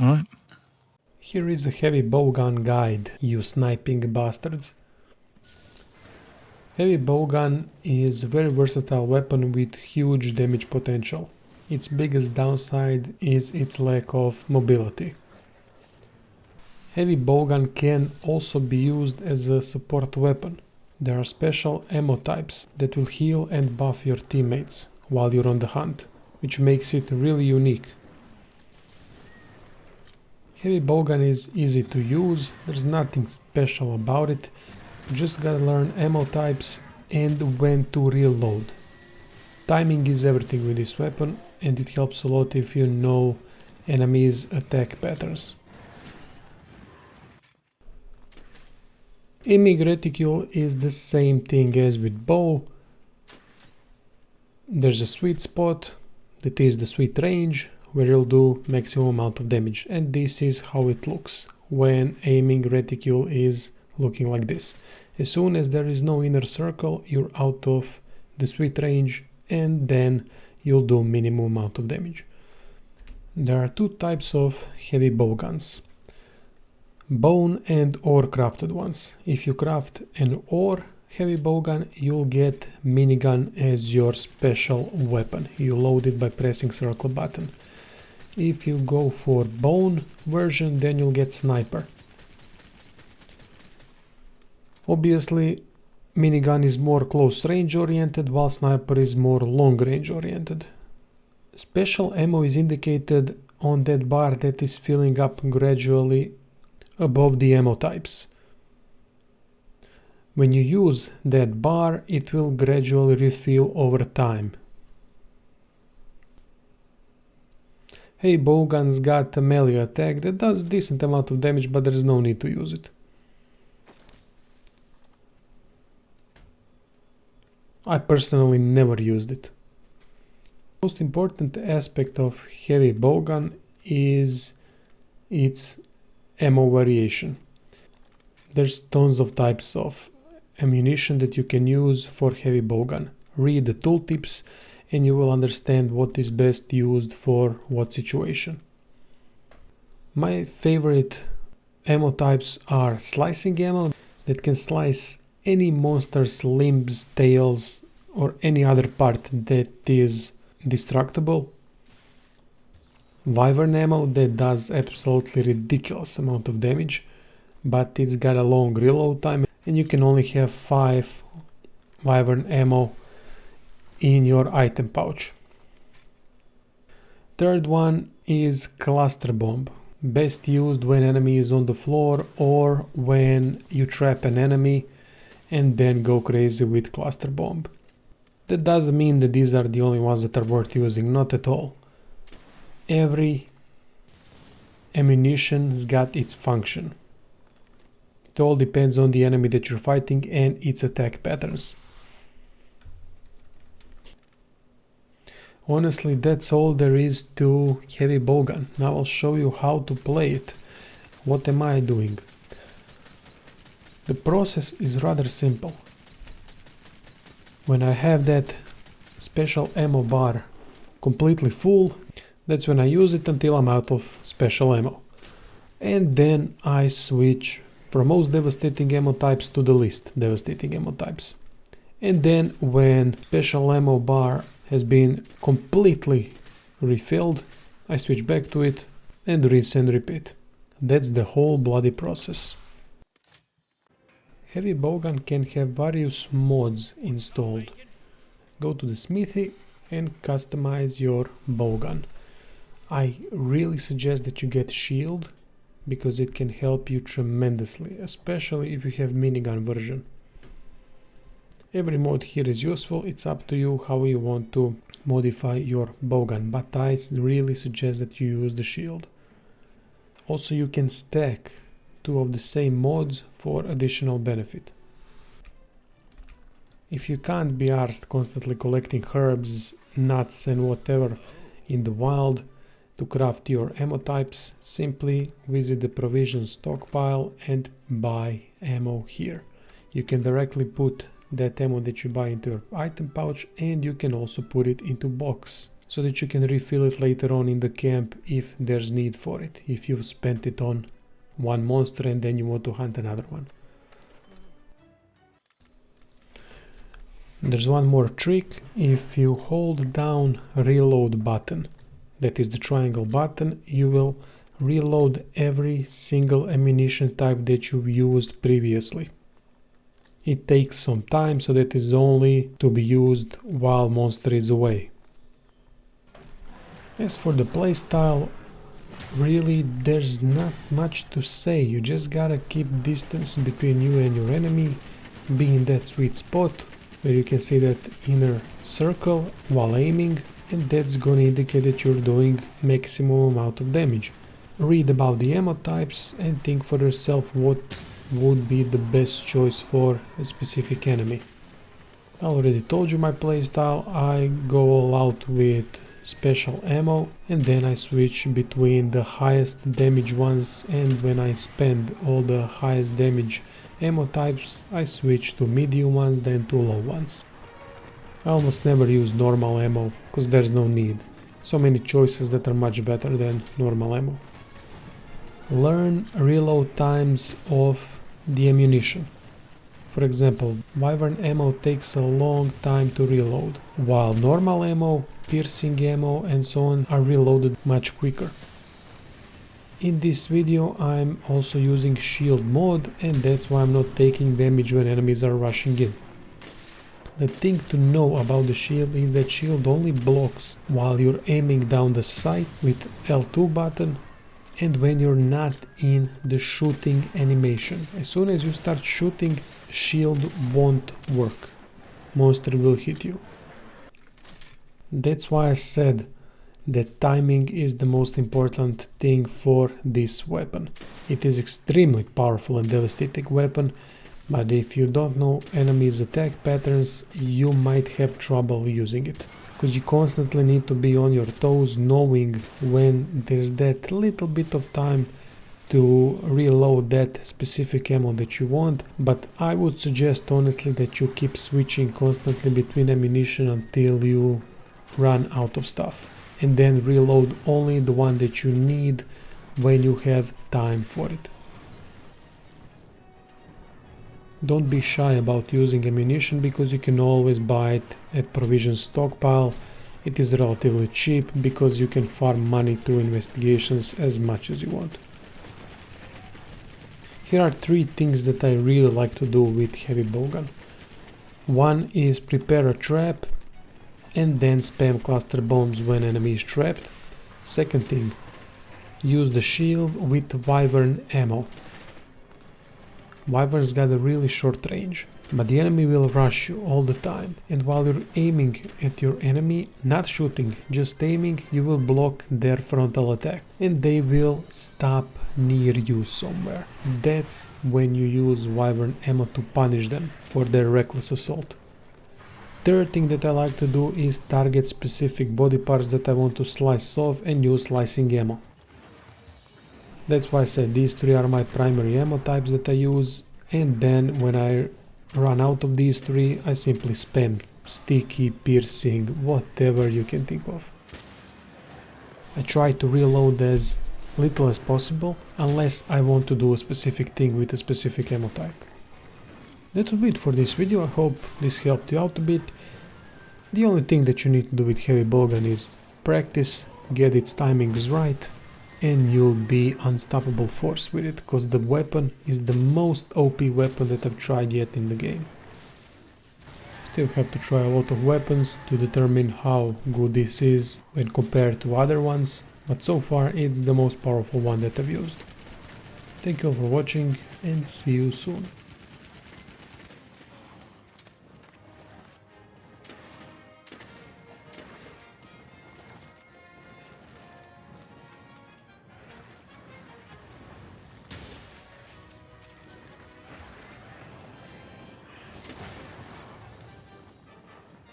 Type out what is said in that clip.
Alright. Here is a heavy bowgun guide, you sniping bastards. Heavy bowgun is a very versatile weapon with huge damage potential. Its biggest downside is its lack of mobility. Heavy bowgun can also be used as a support weapon. There are special ammo types that will heal and buff your teammates while you're on the hunt, which makes it really unique. Heavy bowgun is easy to use, there's nothing special about it, you just gotta learn ammo types and when to reload. Timing is everything with this weapon and it helps a lot if you know enemies' attack patterns. Aiming reticule is the same thing as with bow. There's a sweet spot, that is the sweet range, where you'll do maximum amount of damage, and this is how it looks when aiming reticule is looking like this. As soon as there is no inner circle, you're out of the sweet range and then you'll do minimum amount of damage. There are two types of heavy bowguns, bone and ore crafted ones. If you craft an ore heavy bowgun, you'll get minigun as your special weapon. You load it by pressing circle button. If you go for bone version, then you'll get sniper. Obviously, minigun is more close range oriented, while sniper is more long range oriented. Special ammo is indicated on that bar that is filling up gradually above the ammo types. When you use that bar, it will gradually refill over time. Hey, bowgun's got a melee attack that does decent amount of damage, but there is no need to use it. I personally never used it. Most important aspect of heavy bowgun is its ammo variation. There's tons of types of ammunition that you can use for heavy bowgun. Read the tooltips and you will understand what is best used for what situation. My favorite ammo types are slicing ammo that can slice any monster's limbs, tails, or any other part that is destructible. Wyvern ammo that does absolutely ridiculous amount of damage, but it's got a long reload time and you can only have 5 Wyvern ammo in your item pouch. Third one is cluster bomb, best used when enemy is on the floor or when you trap an enemy and then go crazy with cluster bomb. That doesn't mean that these are the only ones that are worth using, not at all. Every ammunition's got its function. It all depends on the enemy that you're fighting and its attack patterns. Honestly, that's all there is to heavy bowgun. Now I'll show you how to play it. What am I doing? The process is rather simple. When I have that special ammo bar completely full, that's when I use it until I'm out of special ammo. And then I switch from most devastating ammo types to the least devastating ammo types. And then when special ammo bar has been completely refilled, I switch back to it and rinse and repeat. That's the whole bloody process. Heavy bowgun can have various mods installed. Go to the smithy and customize your bowgun. I really suggest that you get shield because it can help you tremendously, especially if you have minigun version. Every mod here is useful, it's up to you how you want to modify your bowgun, but I really suggest that you use the shield. Also, you can stack 2 of the same mods for additional benefit. If you can't be arsed constantly collecting herbs, nuts and whatever in the wild to craft your ammo types, simply visit the provision stockpile and buy ammo here. You can directly put that ammo that you buy into your item pouch and you can also put it into box so that you can refill it later on in the camp if there's need for it, if you've spent it on one monster and then you want to hunt another one. There's one more trick. If you hold down reload button, that is the triangle button, you will reload every single ammunition type that you've used previously. It takes some time, so that is only to be used while monster is away. As for the playstyle, really there's not much to say. You just gotta keep distance between you and your enemy, be in that sweet spot where you can see that inner circle while aiming, and that's gonna indicate that you're doing maximum amount of damage. Read about the ammo types and think for yourself what would be the best choice for a specific enemy. I already told you my playstyle. I go all out with special ammo, and then I switch between the highest damage ones, and when I spend all the highest damage ammo types, I switch to medium ones, then to low ones. I almost never use normal ammo, because there's no need. So many choices that are much better than normal ammo. Learn reload times of the ammunition. For example, Wyvern ammo takes a long time to reload, while normal ammo, piercing ammo and so on are reloaded much quicker. In this video I'm also using shield mode, and that's why I'm not taking damage when enemies are rushing in. The thing to know about the shield is that shield only blocks while you're aiming down the sight with L2 button, and when you're not in the shooting animation. As soon as you start shooting, shield won't work. Monster will hit you. That's why I said that timing is the most important thing for this weapon. It is extremely powerful and devastating weapon, but if you don't know enemies' attack patterns, you might have trouble using it. Because you constantly need to be on your toes, knowing when there's that little bit of time to reload that specific ammo that you want. But I would suggest honestly that you keep switching constantly between ammunition until you run out of stuff, and then reload only the one that you need when you have time for it. Don't be shy about using ammunition, because you can always buy it at provision stockpile. It is relatively cheap because you can farm money through investigations as much as you want. Here are 3 things that I really like to do with heavy bowgun. One is prepare a trap and then spam cluster bombs when enemy is trapped. Second thing, use the shield with Wyvern ammo. Wyvern's got a really short range, but the enemy will rush you all the time, and while you're aiming at your enemy, not shooting, just aiming, you will block their frontal attack, and they will stop near you somewhere. That's when you use Wyvern ammo to punish them for their reckless assault. Third thing that I like to do is target specific body parts that I want to slice off and use slicing ammo. That's why I said these 3 are my primary ammo types that I use, and then when I run out of these 3, I simply spam sticky, piercing, whatever you can think of. I try to reload as little as possible, unless I want to do a specific thing with a specific ammo type. That will be it for this video. I hope this helped you out a bit. The only thing that you need to do with heavy bowgun is practice, get its timings right, and you'll be unstoppable force with it, because the weapon is the most OP weapon that I've tried yet in the game. Still have to try a lot of weapons to determine how good this is when compared to other ones, but so far it's the most powerful one that I've used. Thank you all for watching, and see you soon.